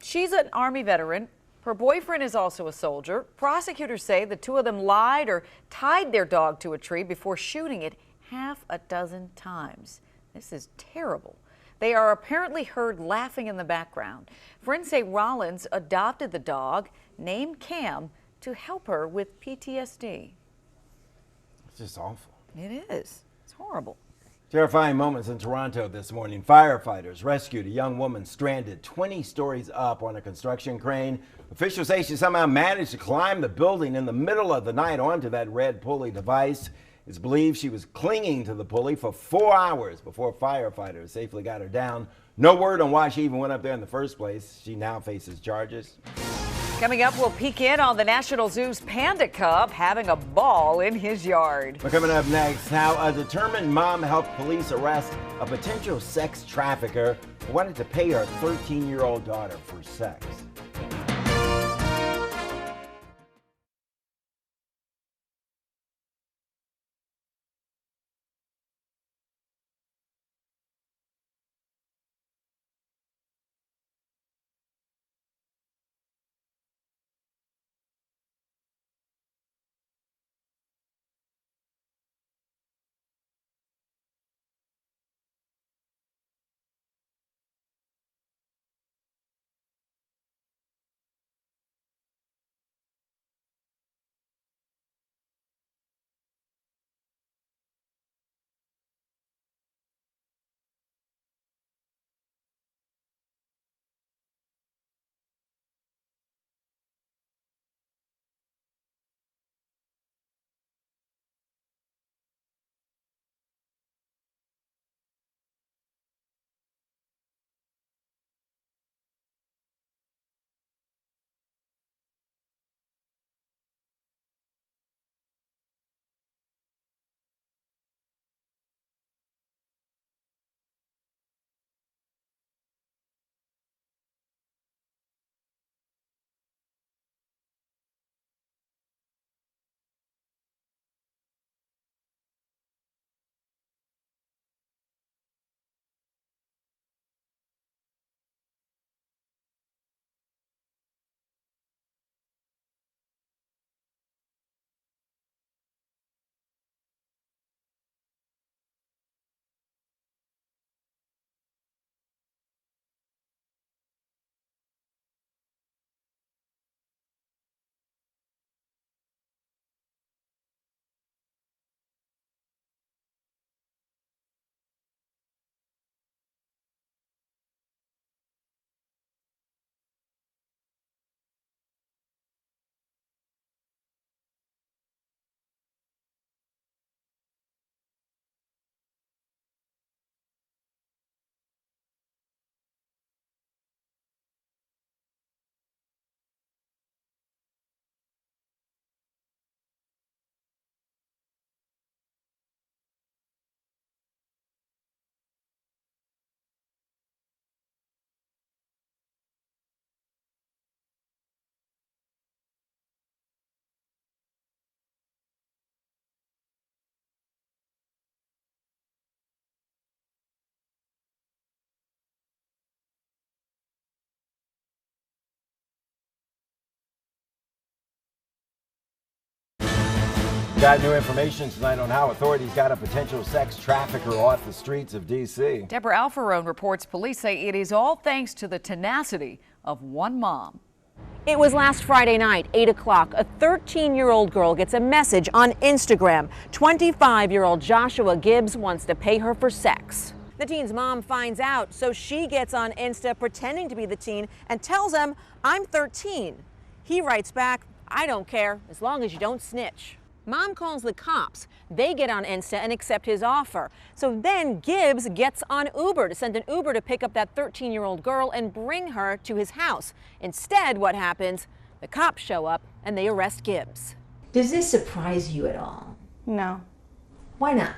She's an Army veteran. Her boyfriend is also a soldier. Prosecutors say the two of them lied or tied their dog to a tree before shooting it half a dozen times. This is terrible. They are apparently heard laughing in the background. Friends say Rollins adopted the dog, named Cam, to help her with PTSD. It's just awful. It is. It's horrible. Terrifying moments in Toronto this morning. Firefighters rescued a young woman stranded 20 stories up on a construction crane. Officials say she somehow managed to climb the building in the middle of the night onto that red pulley device. It's believed she was clinging to the pulley for 4 hours before firefighters safely got her down. No word on why she even went up there in the first place. She now faces charges. Coming up, we'll peek in on the National Zoo's panda cub having a ball in his yard. We're coming up next, how a determined mom helped police arrest a potential sex trafficker who wanted to pay her 13-year-old daughter for sex. Got new information tonight on how authorities got a potential sex trafficker off the streets of D.C. Deborah Alfarone reports police say it is all thanks to the tenacity of one mom. It was last Friday night, 8 o'clock. A 13-year-old girl gets a message on Instagram. 25-year-old Joshua Gibbs wants to pay her for sex. The teen's mom finds out, so she gets on Insta pretending to be the teen and tells him, "I'm 13. He writes back, "I don't care, as long as you don't snitch." Mom calls the cops. They get on Insta and accept his offer. So then Gibbs gets on Uber to send an Uber to pick up that 13-year-old girl and bring her to his house. Instead, what happens? The cops show up and they arrest Gibbs. Does this surprise you at all? No. Why not?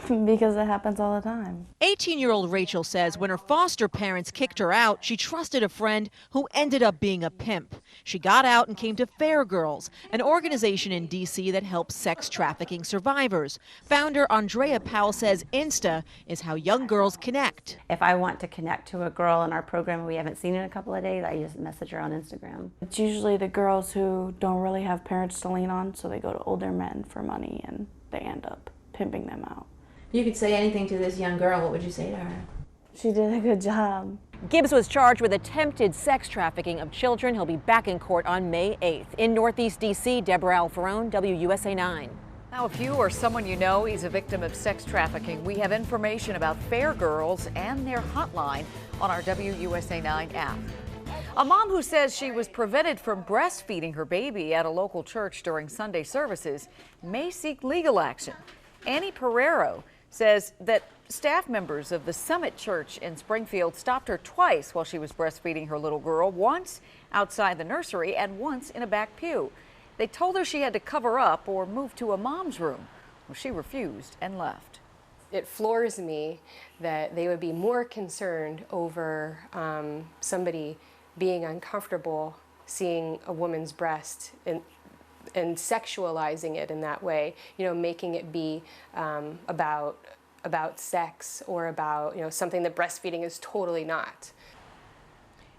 Because it happens all the time. 18-year-old Rachel says when her foster parents kicked her out, she trusted a friend who ended up being a pimp. She got out and came to Fair Girls, an organization in D.C. that helps sex trafficking survivors. Founder Andrea Powell says Insta is how young girls connect. If I want to connect to a girl in our program we haven't seen in a couple of days, I just message her on Instagram. It's usually the girls who don't really have parents to lean on, so they go to older men for money and they end up pimping them out. If you could say anything to this young girl, what would you say to her? She did a good job. Gibbs was charged with attempted sex trafficking of children. He'll be back in court on May 8th. In Northeast D.C., Deborah Alfarone, WUSA 9. Now, if you or someone you know is a victim of sex trafficking, we have information about Fair Girls and their hotline on our WUSA 9 app. A mom who says she was prevented from breastfeeding her baby at a local church during Sunday services may seek legal action. Annie Pereiro says that staff members of the Summit Church in Springfield stopped her twice while she was breastfeeding her little girl, once outside the nursery and once in a back pew. They told her she had to cover up or move to a mom's room. Well, she refused and left. It floors me that they would be more concerned over somebody being uncomfortable seeing a woman's breast and sexualizing it in that way, you know, making it be about sex or about, you know, something that breastfeeding is totally not.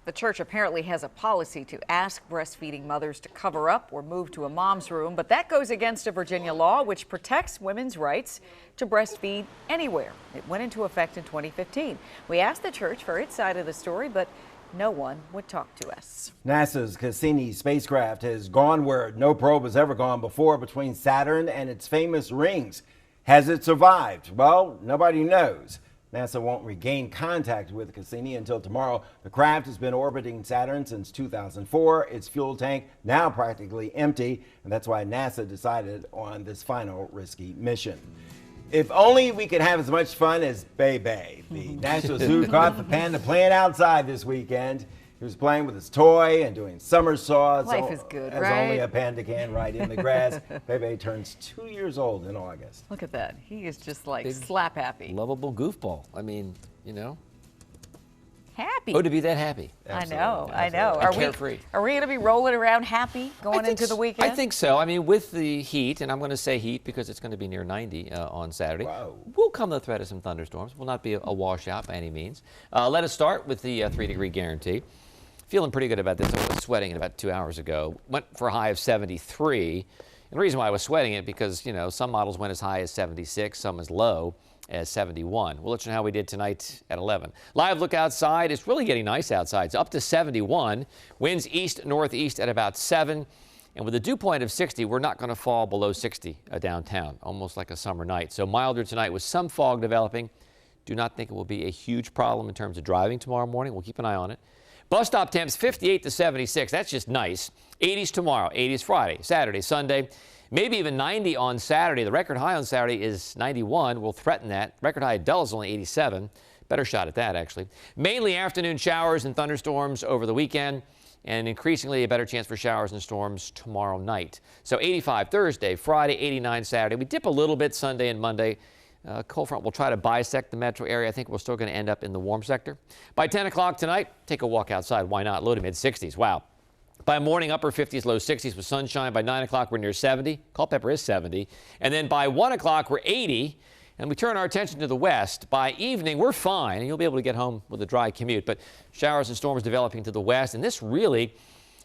The church apparently has a policy to ask breastfeeding mothers to cover up or move to a mom's room, but that goes against a Virginia law which protects women's rights to breastfeed anywhere. It went into effect in 2015. We asked the church for its side of the story, but no one would talk to us. NASA's Cassini spacecraft has gone where no probe has ever gone before, between Saturn and its famous rings. Has it survived? Well, nobody knows. NASA won't regain contact with Cassini until tomorrow. The craft has been orbiting Saturn since 2004. Its fuel tank now practically empty, and that's why NASA decided on this final risky mission. If only we could have as much fun as Bebe. The National Zoo caught the panda playing outside this weekend. He was playing with his toy and doing somersaults. Life is good, as right? only a panda can, right in the grass. Bebe turns 2 years old in August. Look at that. He is just like slap happy. Lovable goofball. I mean, you know. Happy. Oh, to be that happy. Absolutely. Absolutely. I know. And carefree. Are we going to be rolling around happy going into the weekend? I think so. I mean, with the heat, and I'm going to say heat because it's going to be near 90 on Saturday. Wow. Will come the threat of some thunderstorms. Will not be a washout by any means. Let us start with the 3-degree guarantee. Feeling pretty good about this. I was sweating it about 2 hours ago. Went for a high of 73. And the reason why I was sweating it because, you know, some models went as high as 76, some as low as 71. We'll let you know how we did tonight at 11. Live look outside. It's really getting nice outside. It's up to 71. Winds east-northeast at about 7. And with a dew point of 60, we're not going to fall below 60 downtown, almost like a summer night. So milder tonight with some fog developing. Do not think it will be a huge problem in terms of driving tomorrow morning. We'll keep an eye on it. Bus stop temps 58 to 76. That's just nice. 80s tomorrow, 80s Friday, Saturday, Sunday. Maybe even 90 on Saturday. The record high on Saturday is 91. We'll threaten that. Record high at Dulles is only 87. Better shot at that, actually. Mainly afternoon showers and thunderstorms over the weekend, and increasingly a better chance for showers and storms tomorrow night. So 85 Thursday, Friday, 89 Saturday. We dip a little bit Sunday and Monday. Cold front will try to bisect the metro area. I think we're still going to end up in the warm sector. By 10 o'clock tonight, take a walk outside. Why not? Low to mid 60s. Wow. By morning, upper 50s, low 60s with sunshine. By 9 o'clock, we're near 70. Culpeper is 70. And then by 1 o'clock, we're 80. And we turn our attention to the west. By evening, we're fine, and you'll be able to get home with a dry commute. But showers and storms developing to the west, and this really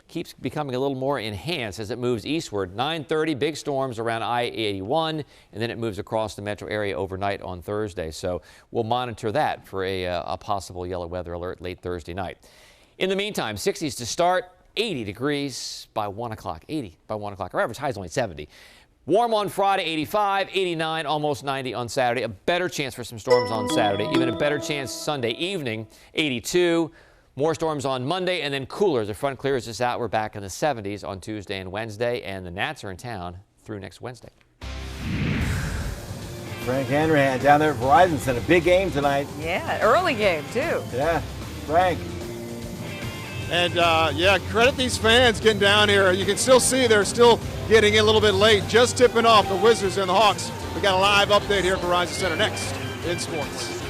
keeps becoming a little more enhanced as it moves eastward. 9:30, big storms around I-81, and then it moves across the metro area overnight on Thursday. So we'll monitor that for a possible yellow weather alert late Thursday night. In the meantime, 60s to start, 80 degrees by 1 o'clock. 80 by 1 o'clock. Our average high is only 70. Warm on Friday, 85, 89, almost 90 on Saturday. A better chance for some storms on Saturday. Even a better chance Sunday evening, 82. More storms on Monday, and then cooler as the front clears us out. We're back in the 70s on Tuesday and Wednesday, and the Nats are in town through next Wednesday. Frank Hanrahan down there at Verizon Center. Big game tonight. Yeah, early game, too. Yeah, Frank. And, yeah, credit these fans getting down here. You can still see they're still getting in a little bit late, just tipping off the Wizards and the Hawks. We got a live update here at Verizon Center next in sports.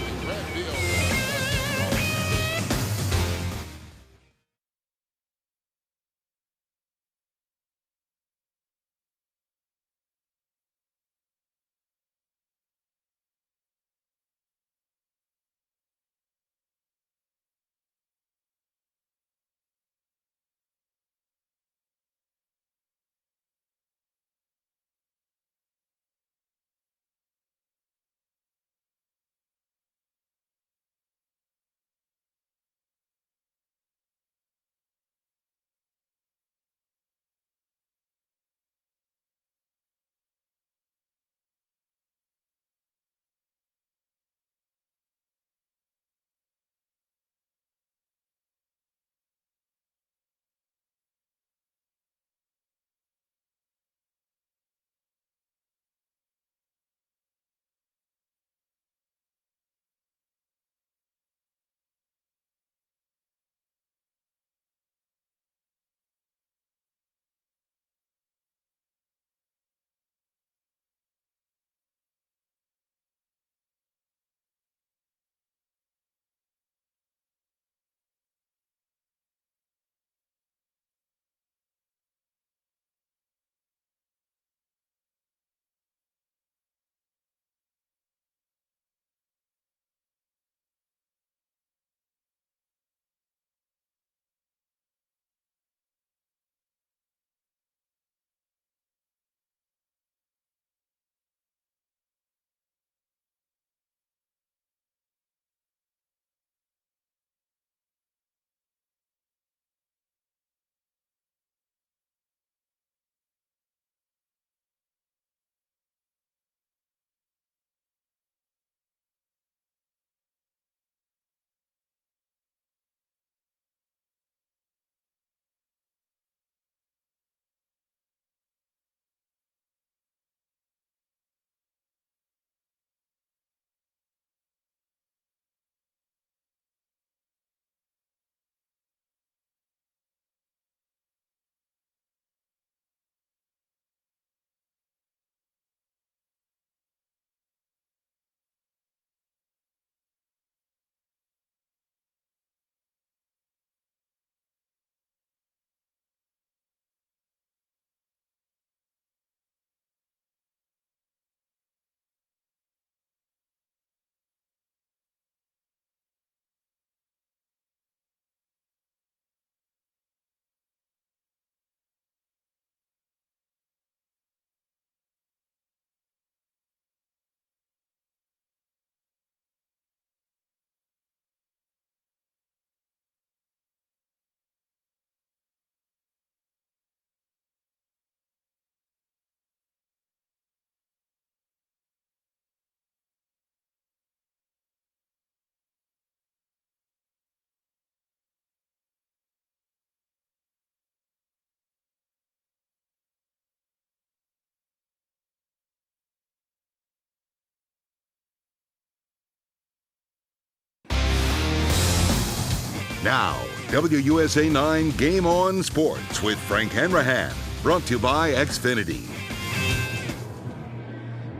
Now, WUSA 9 Game On Sports with Frank Hanrahan. Brought to you by Xfinity.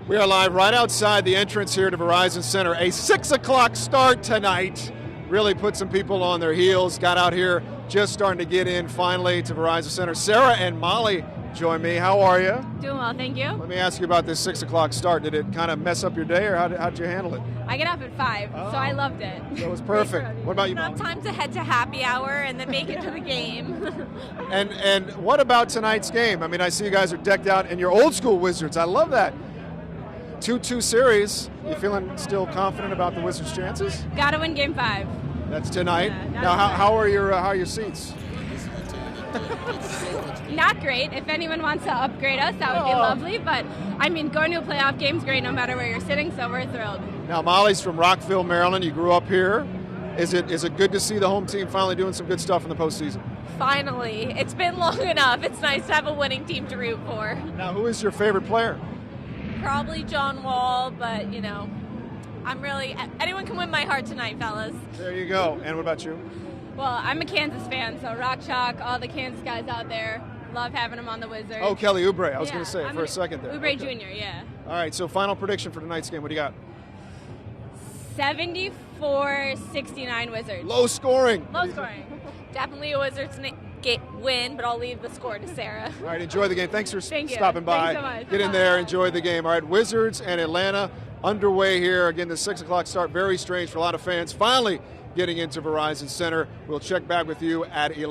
We are live right outside the entrance here to Verizon Center. A 6 o'clock start tonight. Really put some people on their heels. Got out here just starting to get in finally to Verizon Center. Sarah and Molly join me. How are you? Doing well, thank you. Let me ask you about this 6 o'clock start. Did it kind of mess up your day, or how'd you handle it? I get up at 5, so I loved it. That was perfect. What about you, Molly? Time to head to happy hour and then make it to the game. And what about tonight's game? I mean, I see you guys are decked out in your old school Wizards. I love that. 2-2 series. You feeling still confident about the Wizards' chances? Got to win Game 5. That's tonight. Yeah, now, how are your seats? Not great. If anyone wants to upgrade us, that would be lovely. But I mean, going to a playoff game is great no matter where you're sitting. So we're thrilled. Now, Molly's from Rockville, Maryland. You grew up here. Is it good to see the home team finally doing some good stuff in the postseason? Finally, it's been long enough. It's nice to have a winning team to root for. Now, who is your favorite player? Probably John Wall, but you know, anyone can win my heart tonight, fellas. There you go. And what about you? Well, I'm a Kansas fan, so Rock Chalk, all the Kansas guys out there, love having them on the Wizards. Oh, Kelly Oubre. I was going to say it for a second there. Oubre Jr., yeah. All right, so final prediction for tonight's game. What do you got? 74-69 Wizards. Low scoring. Low scoring. Definitely a Wizards win, but I'll leave the score to Sarah. All right, enjoy the game. Thanks for Thank you. stopping by. Thanks so much. Get in there, enjoy the game. All right, Wizards and Atlanta underway here. Again, the 6 o'clock start, very strange for a lot of fans. Finally getting into Verizon Center. We'll check back with you at 11.